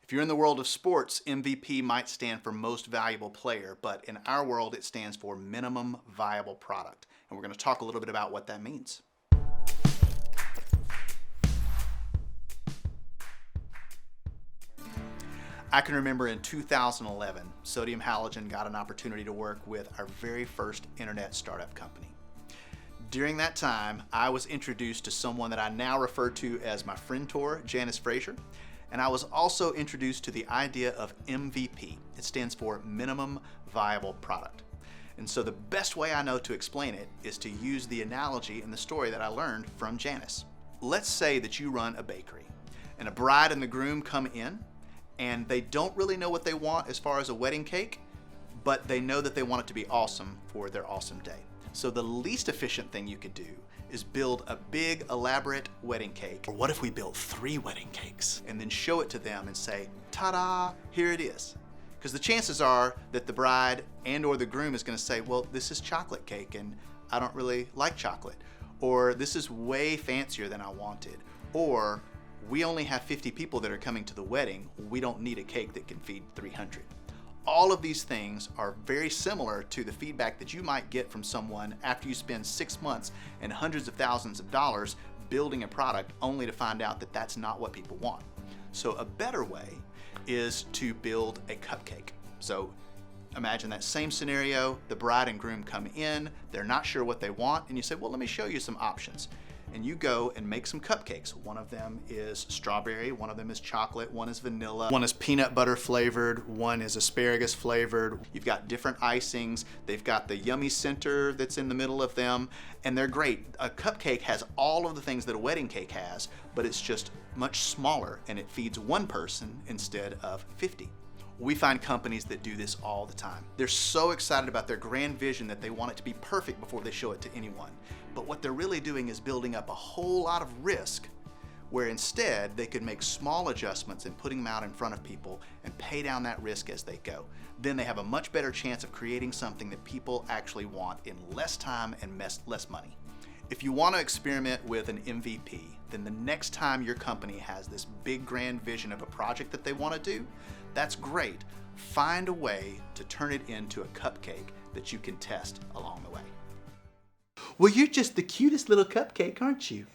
If you're in the world of sports, MVP might stand for most valuable player, but in our world it stands for minimum viable product. And we're going to talk a little bit about what that means. I can remember in 2011, Sodium Halogen got an opportunity to work with our very first internet startup company. During that time, I was introduced to someone that I now refer to as my friend-tor, Janice Frazier, and I was also introduced to the idea of MVP. It stands for minimum viable product. And so the best way I know to explain it is to use the analogy and the story that I learned from Janice. Let's say that you run a bakery, and a bride and the groom come in, and they don't really know what they want as far as a wedding cake, but they know that they want it to be awesome for their awesome day. So the least efficient thing you could do is build a big, elaborate wedding cake. Or what if we built 3 wedding cakes and then show it to them and say, ta-da, here it is. Because the chances are that the bride and or the groom is going to say, well, this is chocolate cake and I don't really like chocolate. Or this is way fancier than I wanted. Or we only have 50 people that are coming to the wedding. We don't need a cake that can feed 300. All of these things are very similar to the feedback that you might get from someone after you spend 6 months and hundreds of thousands of dollars building a product only to find out that that's not what people want. So a better way is to build a cupcake. So imagine that same scenario, the bride and groom come in, they're not sure what they want, and you say, well, let me show you some options. And you go and make some cupcakes. One of them is strawberry, one of them is chocolate, one is vanilla, one is peanut butter flavored, one is asparagus flavored. You've got different icings. They've got the yummy center that's in the middle of them, and they're great. A cupcake has all of the things that a wedding cake has, but it's just much smaller, and it feeds one person instead of 50. We find companies that do this all the time. They're so excited about their grand vision that they want it to be perfect before they show it to anyone. But what they're really doing is building up a whole lot of risk, where instead they could make small adjustments and putting them out in front of people and pay down that risk as they go. Then they have a much better chance of creating something that people actually want in less time and less money. If you want to experiment with an MVP, then the next time your company has this big grand vision of a project that they want to do, that's great. Find a way to turn it into a cupcake that you can test along the way. Well, you're just the cutest little cupcake, aren't you?